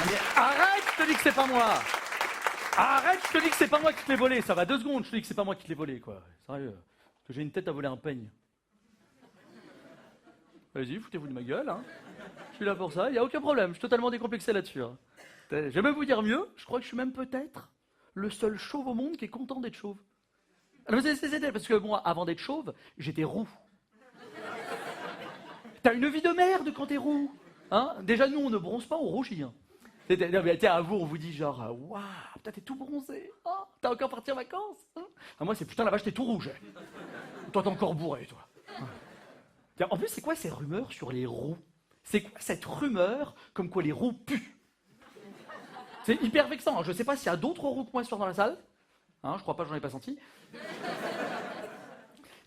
Mais arrête, je te dis que c'est pas moi. Arrête, je te dis que c'est pas moi qui te l'ai volé. Ça va 2 secondes, je te dis que c'est pas moi qui te l'ai volé, quoi. Sérieux. Parce que j'ai une tête à voler un peigne. Vas-y, foutez-vous de ma gueule, hein. Je suis là pour ça, il n'y a aucun problème. Je suis totalement décomplexé là-dessus. Hein. Je vais même vous dire mieux, je crois que je suis même peut-être le seul chauve au monde qui est content d'être chauve. Ah non, c'est parce que moi, avant d'être chauve, j'étais roux. T'as une vie de merde quand t'es roux. Hein, déjà, nous, on ne bronze pas, on rougit. Hein. À vous, on vous dit genre, waouh, putain, t'es tout bronzé. Oh, t'as encore parti en vacances. Hein. Ah, moi, c'est putain, la vache, t'es tout rouge. Toi, t'es encore bourré, toi. Tiens, en plus, c'est quoi ces rumeurs sur les roux? C'est quoi cette rumeur comme quoi les roux puent? C'est hyper vexant. Hein. Je sais pas s'il y a d'autres roux que moi ce soir dans la salle. Hein, je crois pas, j'en ai pas senti.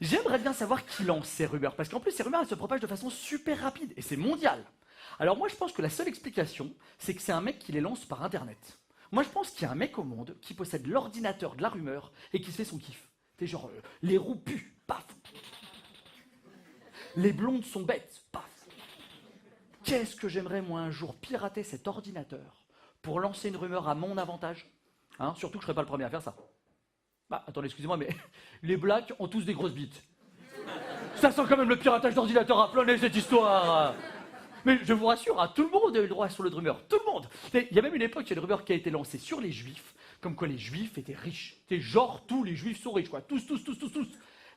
J'aimerais bien savoir qui lance ces rumeurs, parce qu'en plus, ces rumeurs, elles se propagent de façon super rapide, et c'est mondial. Alors moi, je pense que la seule explication, c'est que c'est un mec qui les lance par Internet. Moi, je pense qu'il y a un mec au monde qui possède l'ordinateur de la rumeur et qui se fait son kiff. C'est genre, les roux puent, paf. Les blondes sont bêtes, paf. Qu'est-ce que j'aimerais, moi, un jour, pirater cet ordinateur pour lancer une rumeur à mon avantage, hein, surtout que je ne serais pas le premier à faire ça. Bah, attendez, excusez-moi, mais les blacks ont tous des grosses bites. Ça sent quand même le piratage d'ordinateur à plein nez, cette histoire. Mais je vous rassure, hein, tout le monde a eu le droit sur le rumeur, tout le monde. Il y a même une époque, il y a une rumeur qui a été lancée sur les juifs, comme quoi les juifs étaient riches. C'est genre, tous les juifs sont riches, quoi. Tous.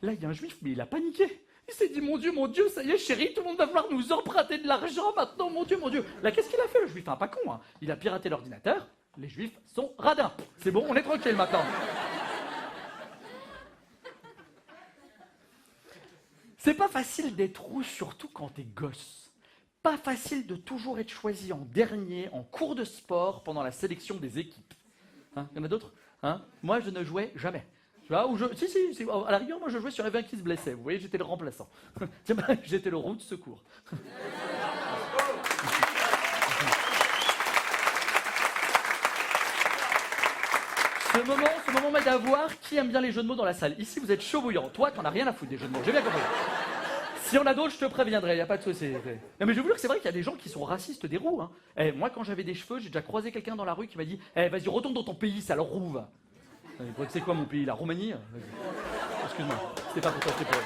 Là, il y a un juif, mais il a paniqué. Il s'est dit, mon Dieu, ça y est, chérie, tout le monde va vouloir nous emprunter de l'argent maintenant, mon Dieu. Là, qu'est-ce qu'il a fait, le juif? Enfin, pas con, hein. Il a piraté l'ordinateur, les juifs sont radins. C'est bon, on est tranquille maintenant. C'est pas facile d'être roux, surtout quand t'es gosse. Pas facile de toujours être choisi en dernier, en cours de sport, pendant la sélection des équipes. Hein, y en a d'autres? Hein? Moi, je ne jouais jamais. Tu vois, si, à la rigueur, moi, je jouais sur les 20 qui se blessaient. Vous voyez, j'étais le remplaçant. J'étais le roux de secours. Ce moment m'aide à voir qui aime bien les jeux de mots dans la salle. Ici, vous êtes chaud bouillant. Toi, t'en as rien à foutre des jeux de mots. J'ai bien compris. Si on a d'autres, je te préviendrai, il n'y a pas de souci. Non, mais je veux dire que c'est vrai qu'il y a des gens qui sont racistes des roux. Hein. Moi, quand j'avais des cheveux, j'ai déjà croisé quelqu'un dans la rue qui m'a dit vas-y, retourne dans ton pays, ça leur rouve. C'est quoi mon pays? La Roumanie? Excuse-moi, c'était pas pour toi, c'était pour eux.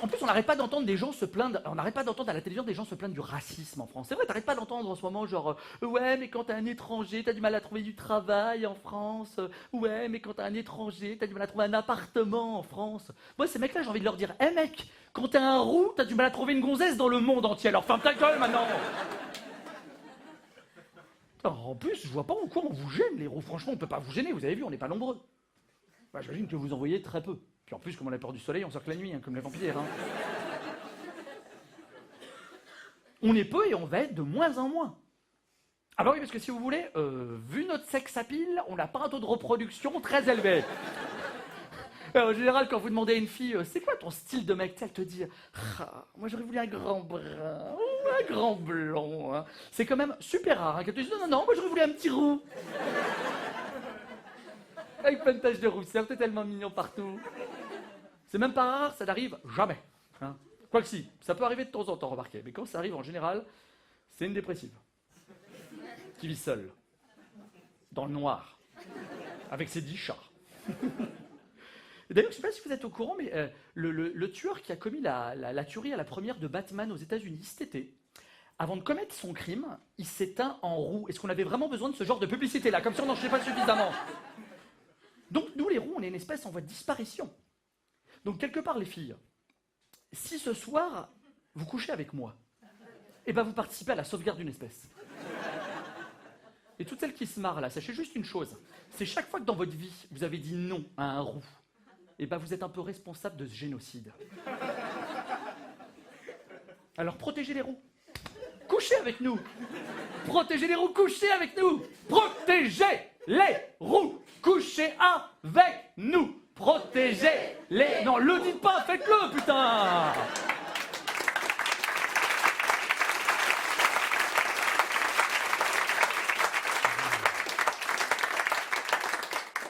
En plus, on n'arrête pas d'entendre des gens se plaindre, on n'arrête pas d'entendre à la télévision des gens se plaindre du racisme en France. C'est vrai, t'arrêtes pas d'entendre en ce moment genre ouais, mais quand t'es un étranger, t'as du mal à trouver du travail en France. Ouais, mais quand t'es un étranger, t'as du mal à trouver un appartement en France. Moi, ces mecs-là, j'ai envie de leur dire mec, quand t'es un roux, t'as du mal à trouver une gonzesse dans le monde entier. Alors ferme ta gueule maintenant. En plus, je vois pas en quoi on vous gêne, les roux. Franchement, on peut pas vous gêner, vous avez vu, on n'est pas nombreux. Bah, j'imagine que vous en voyez très peu. Puis en plus, comme on a peur du soleil, on sort que la nuit, hein, comme les vampires. Hein. On est peu et on va être de moins en moins. Ah bah oui, parce que si vous voulez, vu notre sexe à pile, on n'a pas un taux de reproduction très élevé. En général, quand vous demandez à une fille, c'est quoi ton style de mec, elle te dit, moi j'aurais voulu un grand brun, ou un grand blond. Hein. C'est quand même super rare. Hein, qu'elle te dise, non, moi j'aurais voulu un petit roux. Avec plein de taches de rousseur, t'es tellement mignon partout. C'est même pas rare, ça n'arrive jamais. Hein. Quoique si, ça peut arriver de temps en temps, remarquez. Mais quand ça arrive, en général, c'est une dépressive. Qui vit seule. Dans le noir. Avec ses 10 chats. Et d'ailleurs, je ne sais pas si vous êtes au courant, mais le tueur qui a commis la tuerie à la première de Batman aux États-Unis cet été, avant de commettre son crime, il s'est teint en roux. Est-ce qu'on avait vraiment besoin de ce genre de publicité-là? Comme si on n'en sait pas suffisamment. Donc, nous, les roux, on est une espèce en voie de disparition. Donc, quelque part, les filles, si ce soir, vous couchez avec moi, eh ben, vous participez à la sauvegarde d'une espèce. Et toutes celles qui se marrent là, sachez juste une chose, c'est chaque fois que dans votre vie, vous avez dit non à un roux, eh ben, vous êtes un peu responsable de ce génocide. Alors, protégez les roux. Couchez avec nous. Protégez les roux, couchez avec nous. Protégez les roux, couchez avec nous. Protégez les... Non, le dites pas, faites-le, putain.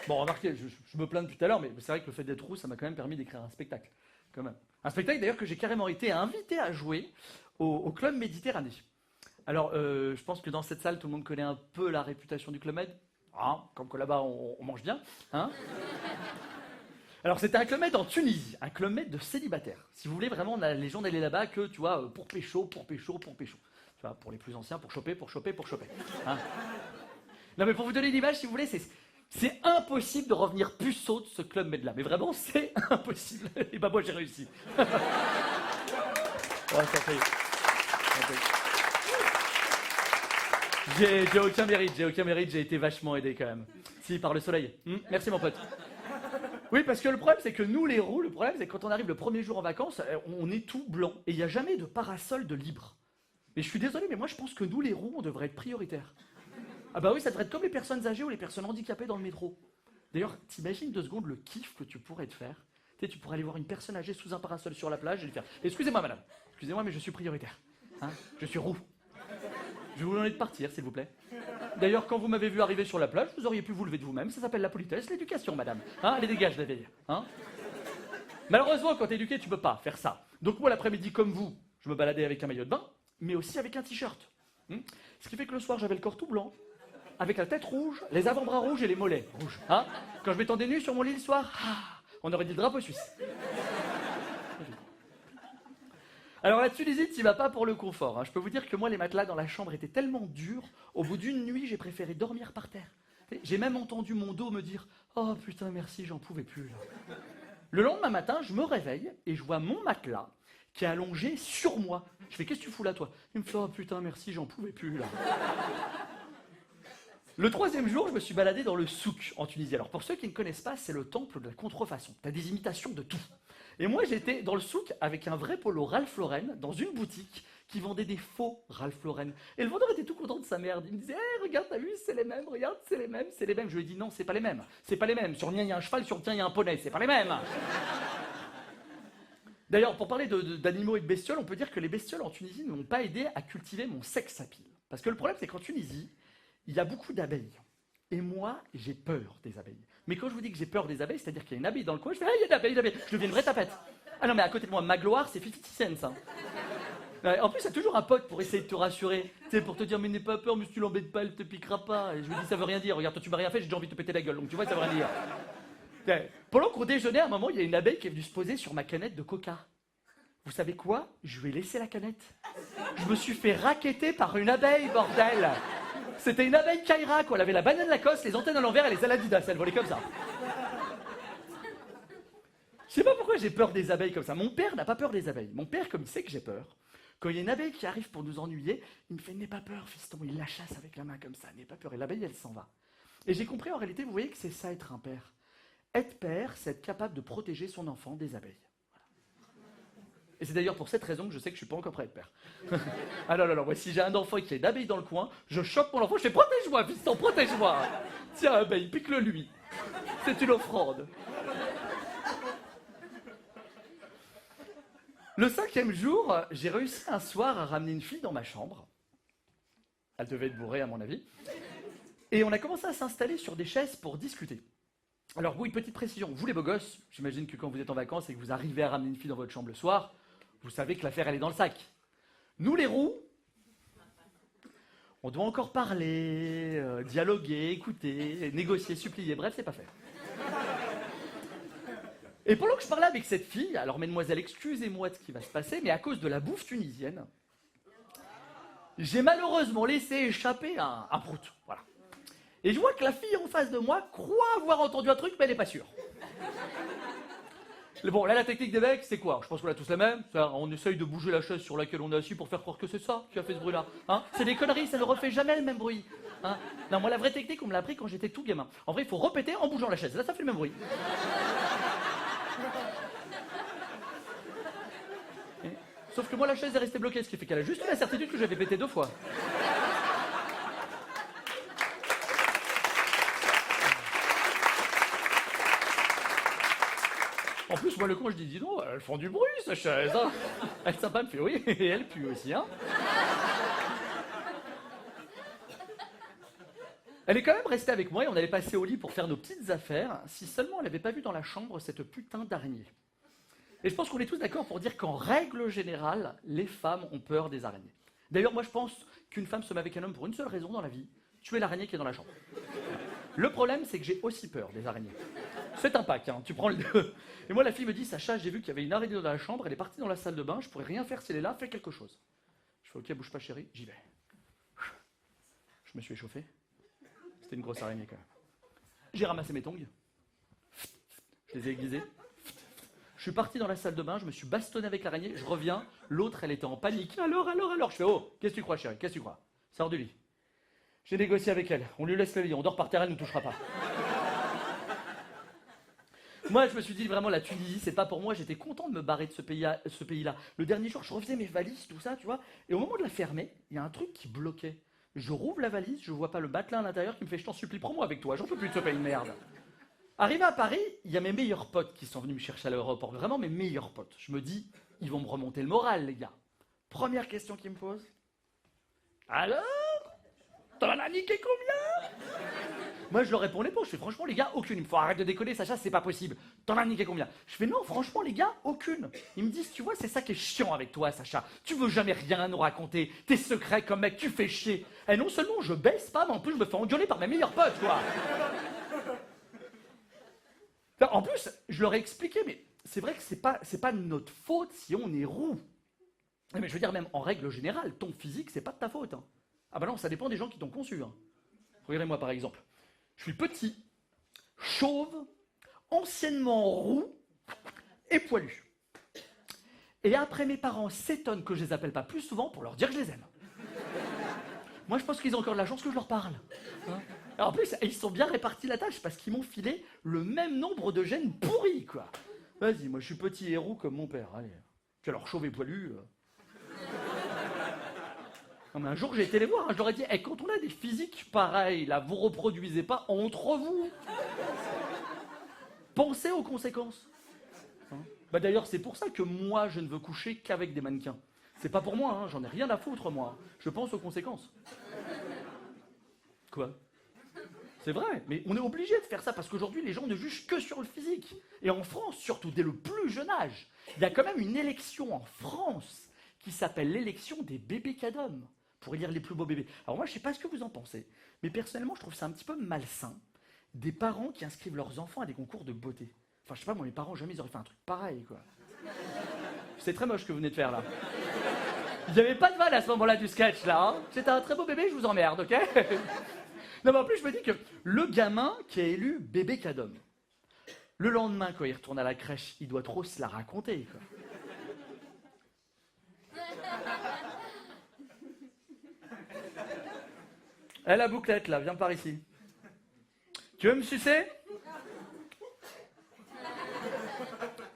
Bon, remarquez, je me plains depuis tout à l'heure, mais c'est vrai que le fait d'être roux, ça m'a quand même permis d'écrire un spectacle. Quand même. Un spectacle d'ailleurs que j'ai carrément été invité à jouer au Club Méditerranée. Alors, je pense que dans cette salle, tout le monde connaît un peu la réputation du Club Med. Hein, comme que là-bas, on mange bien. Hein. Alors, c'était un Club Med en Tunisie, un Club Med de célibataires. Si vous voulez vraiment, on a les gens d'aller là-bas que, tu vois, pour pécho. Tu vois, pour les plus anciens, pour choper. Hein. Non, mais pour vous donner une image, si vous voulez, c'est impossible de revenir puceau de ce Club Med là. Mais vraiment, c'est impossible. Et bah, moi, j'ai réussi. Ouais, ça fait. J'ai aucun mérite, j'ai été vachement aidé quand même. Si, par le soleil. Merci mon pote. Oui, parce que le problème, c'est que nous, les roux, le problème, c'est que quand on arrive le premier jour en vacances, on est tout blanc. Et il n'y a jamais de parasol de libre. Mais je suis désolé, mais moi, je pense que nous, les roux, on devrait être prioritaires. Ah bah oui, ça devrait être comme les personnes âgées ou les personnes handicapées dans le métro. D'ailleurs, t'imagines 2 secondes le kiff que tu pourrais te faire. Tu sais, tu pourrais aller voir une personne âgée sous un parasol sur la plage et lui faire « Excusez-moi, madame. Excusez-moi, mais je suis prioritaire. Hein, je suis roux. Je vous demande de partir, s'il vous plaît. D'ailleurs, quand vous m'avez vu arriver sur la plage, vous auriez pu vous lever de vous-même. Ça s'appelle la politesse, l'éducation, madame. Hein, allez, dégage, la veille. Hein. Malheureusement, quand t'es éduqué, tu peux pas faire ça. Donc moi, l'après-midi, comme vous, je me baladais avec un maillot de bain, mais aussi avec un t-shirt. Ce qui fait que le soir, j'avais le corps tout blanc, avec la tête rouge, les avant-bras rouges et les mollets rouges. Hein. Quand je m'étendais nu sur mon lit le soir, on aurait dit le drapeau suisse. Alors la Tunisie, t'y vas pas pour le confort. Hein. Je peux vous dire que moi, les matelas dans la chambre étaient tellement durs, au bout d'une nuit, j'ai préféré dormir par terre. J'ai même entendu mon dos me dire « Oh putain, merci, j'en pouvais plus. » Le lendemain matin, je me réveille et je vois mon matelas qui est allongé sur moi. Je fais « Qu'est-ce que tu fous là, toi ?» Il me fait « Oh putain, merci, j'en pouvais plus. » là. Le 3e jour, je me suis baladé dans le souk en Tunisie. Alors pour ceux qui ne connaissent pas, c'est le temple de la contrefaçon. T'as des imitations de tout. Et moi, j'étais dans le souk avec un vrai polo Ralph Lauren dans une boutique qui vendait des faux Ralph Lauren. Et le vendeur était tout content de sa merde. Il me disait hey, regarde, t'as vu, c'est les mêmes, regarde, c'est les mêmes. Je lui ai dit non, c'est pas les mêmes. C'est pas les mêmes. Sur le mien, il y a un cheval, sur le tien, il y a un poney. C'est pas les mêmes. D'ailleurs, pour parler d'animaux et de bestioles, on peut dire que les bestioles en Tunisie ne m'ont pas aidé à cultiver mon sex appeal. Parce que le problème, c'est qu'en Tunisie, il y a beaucoup d'abeilles. Et moi, j'ai peur des abeilles. Mais quand je vous dis que j'ai peur des abeilles, c'est-à-dire qu'il y a une abeille dans le coin, je fais « Ah, il y a une abeille !» Je deviens une vraie tapette. Ah non, mais à côté de moi, ma gloire, c'est 50 cents. Hein. En plus, il y a toujours un pote pour essayer de te rassurer. Tu sais, pour te dire « Mais n'aie pas peur, mais si tu l'embêtes pas, elle te piquera pas. » Et je lui dis « Ça veut rien dire. Regarde, toi, tu m'as rien fait, j'ai déjà envie de te péter la gueule. Donc tu vois, ça veut rien dire. » Pendant qu'on déjeunait, à un moment, il y a une abeille qui est venue se poser sur ma canette de coca. Vous savez quoi? Je lui ai laissé la canette. Je me suis fait racketter par une abeille, bordel. C'était une abeille Kaira, quoi. Elle avait la banane Lacoste, les antennes à l'envers et les Adidas. Elle volait comme ça. Je sais pas pourquoi j'ai peur des abeilles comme ça. Mon père n'a pas peur des abeilles. Mon père, comme il sait que j'ai peur, quand il y a une abeille qui arrive pour nous ennuyer, il me fait « N'aie pas peur, fiston ». Il la chasse avec la main comme ça. « N'aie pas peur ». Et l'abeille, elle s'en va. Et j'ai compris en réalité, vous voyez que c'est ça être un père. Être père, c'est être capable de protéger son enfant des abeilles. Et c'est d'ailleurs pour cette raison que je sais que je suis pas encore prêt à être père. Ah non, moi si j'ai un enfant qui est d'abeille dans le coin, je chope mon enfant, je fais protège-moi, fiston, protège-moi. Tiens, abeille, pique-le lui. C'est une offrande. Le 5e jour, j'ai réussi un soir à ramener une fille dans ma chambre. Elle devait être bourrée à mon avis. Et on a commencé à s'installer sur des chaises pour discuter. Alors oui, petite précision, vous les beaux gosses, j'imagine que quand vous êtes en vacances et que vous arrivez à ramener une fille dans votre chambre le soir, vous savez que l'affaire elle est dans le sac. Nous les roux, on doit encore parler, dialoguer, écouter, négocier, supplier, bref, c'est pas fait. Et pendant que je parlais avec cette fille, alors mesdemoiselles, excusez-moi de ce qui va se passer, mais à cause de la bouffe tunisienne, j'ai malheureusement laissé échapper un prout, voilà. Et je vois que la fille en face de moi croit avoir entendu un truc, mais elle n'est pas sûre. Bon, là, la technique des mecs, c'est quoi? Je pense qu'on a tous la même. On essaye de bouger la chaise sur laquelle on est assis pour faire croire que c'est ça qui a fait ce bruit-là. Hein, c'est des conneries, ça ne refait jamais le même bruit. Hein, non, moi, la vraie technique, on me l'a appris quand j'étais tout gamin. En vrai, il faut répéter en bougeant la chaise. Là, ça fait le même bruit. Sauf que moi, la chaise est restée bloquée, ce qui fait qu'elle a juste eu la certitude que j'avais pété 2 fois. En plus, moi, le con, je dis non, elles font du bruit, ces chaises. Hein. Elle est sympa, me fait oui, et elle pue aussi. Hein. Elle est quand même restée avec moi et on allait passer au lit pour faire nos petites affaires, si seulement elle n'avait pas vu dans la chambre cette putain d'araignée. Et je pense qu'on est tous d'accord pour dire qu'en règle générale, les femmes ont peur des araignées. D'ailleurs, moi je pense qu'une femme se met avec un homme pour une seule raison dans la vie, tuer l'araignée qui est dans la chambre. Le problème, c'est que j'ai aussi peur des araignées. C'est un pack, hein, tu prends les deux. Et moi, la fille me dit, Sacha, j'ai vu qu'il y avait une araignée dans la chambre, elle est partie dans la salle de bain, je pourrais rien faire si elle est là, fais quelque chose. Je fais, ok, bouge pas chérie, j'y vais. Je me suis échauffé. C'était une grosse araignée quand même. J'ai ramassé mes tongs, je les ai aiguisés. Je suis parti dans la salle de bain, je me suis bastonné avec l'araignée, je reviens, l'autre elle était en panique. Alors, je fais, oh, qu'est-ce que tu crois chérie, qu'est-ce que tu crois? Sors du lit. J'ai négocié avec elle, on lui laisse le lit, on dort par terre, elle ne nous touchera pas. Moi, je me suis dit vraiment, la Tunisie, c'est pas pour moi, j'étais content de me barrer de ce pays-là. Le dernier jour, je refaisais mes valises, tout ça, tu vois, et au moment de la fermer, il y a un truc qui bloquait. Je rouvre la valise, je vois pas le matelas à l'intérieur qui me fait, je t'en supplie, prends-moi avec toi, j'en peux plus de ce pays de merde. Arrivé à Paris, il y a mes meilleurs potes qui sont venus me chercher à l'aéroport, vraiment mes meilleurs potes. Je me dis, ils vont me remonter le moral, les gars. Première question qu'ils me posent. Alors, t'en as niqué combien? Moi, je leur répondais pas. Je fais, franchement, les gars, aucune. Il me faut arrêter de déconner, Sacha, c'est pas possible. T'en as niqué combien? Je fais, non, franchement, les gars, aucune. Ils me disent, tu vois, c'est ça qui est chiant avec toi, Sacha. Tu veux jamais rien nous raconter. Tes secrets comme mec, tu fais chier. Et non seulement je baisse pas, mais en plus, je me fais engueuler par mes meilleurs potes, quoi. En plus, je leur ai expliqué, mais c'est vrai que c'est pas notre faute si on est roux. Mais je veux dire, même en règle générale, ton physique, c'est pas de ta faute. Hein. Ah bah non, ça dépend des gens qui t'ont conçu. Hein. Regardez-moi par exemple. Je suis petit, chauve, anciennement roux et poilu. Et après, mes parents s'étonnent que je les appelle pas plus souvent pour leur dire que je les aime. Moi, je pense qu'ils ont encore de la chance que je leur parle. Hein. Alors, en plus, ils sont bien répartis la tâche parce qu'ils m'ont filé le même nombre de gènes pourris, quoi. Vas-y, moi, je suis petit et roux comme mon père. Allez. Puis alors, chauve et poilu. Non, mais un jour, j'ai été les voir, hein, je leur ai dit, hey, quand on a des physiques pareils, là, vous reproduisez pas entre vous. Pensez aux conséquences. Hein, bah, d'ailleurs, c'est pour ça que moi, je ne veux coucher qu'avec des mannequins. C'est pas pour moi, hein, j'en ai rien à foutre, moi. Je pense aux conséquences. Quoi? C'est vrai, mais on est obligé de faire ça parce qu'aujourd'hui, les gens ne jugent que sur le physique. Et en France, surtout dès le plus jeune âge, il y a quand même une élection en France qui s'appelle l'élection des bébés cadom, pour élire les plus beaux bébés. Alors moi, je ne sais pas ce que vous en pensez, mais personnellement, je trouve ça un petit peu malsain, des parents qui inscrivent leurs enfants à des concours de beauté. Enfin, je sais pas, moi, mes parents, jamais ils auraient fait un truc pareil, quoi. C'est très moche ce que vous venez de faire, là. Il n'y avait pas de vanne à ce moment-là du sketch, là. Hein. C'était un très beau bébé, je vous emmerde, ok? Non, mais en plus, je me dis que le gamin qui est élu bébé cadom, le lendemain, quand il retourne à la crèche, il doit trop se la raconter, quoi. Eh, la bouclette, là, viens par ici. Tu veux me sucer?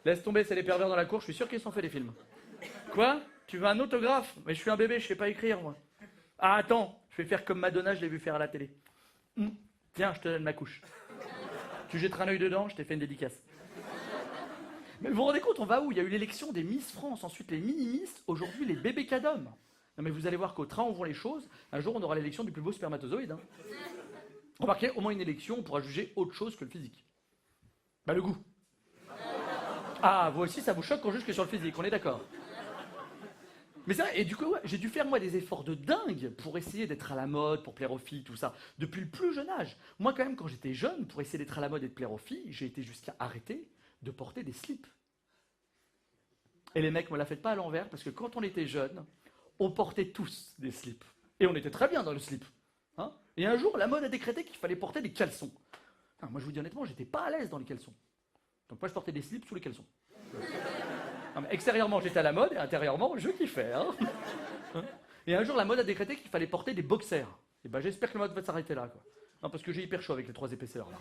Laisse tomber, c'est les pervers dans la cour, je suis sûr qu'ils s'en fait des films. Quoi? Tu veux un autographe? Mais je suis un bébé, je sais pas écrire, moi. Ah, attends, je vais faire comme Madonna, je l'ai vu faire à la télé. Tiens, je te donne ma couche. Tu jetteras un œil dedans, je t'ai fait une dédicace. Mais vous vous rendez compte, on va où? Il y a eu l'élection des Miss France, ensuite les mini-Miss, aujourd'hui les bébés cadom. Non mais vous allez voir qu'au train on voit les choses, un jour on aura l'élection du plus beau spermatozoïde. Hein. Remarquez, au moins une élection, on pourra juger autre chose que le physique. Bah le goût. Ah, vous aussi ça vous choque qu'on juge que sur le physique, on est d'accord. Mais ça, et du coup, ouais, j'ai dû faire moi des efforts de dingue pour essayer d'être à la mode, pour plaire aux filles, tout ça, depuis le plus jeune âge. Moi quand même, quand j'étais jeune, pour essayer d'être à la mode et de plaire aux filles, j'ai été jusqu'à arrêter de porter des slips. Et les mecs, me la faites pas à l'envers, parce que quand on était jeune, on portait tous des slips. Et on était très bien dans le slip. Hein, et un jour, la mode a décrété qu'il fallait porter des caleçons. Enfin, moi je vous dis honnêtement, j'étais pas à l'aise dans les caleçons. Donc moi je portais des slips sous les caleçons. Non, mais extérieurement, j'étais à la mode, et intérieurement, je kiffais. Hein. Et un jour, la mode a décrété qu'il fallait porter des boxers. Et ben, j'espère que la mode va s'arrêter là, quoi. Non, parce que j'ai hyper chaud avec les 3 épaisseurs, là.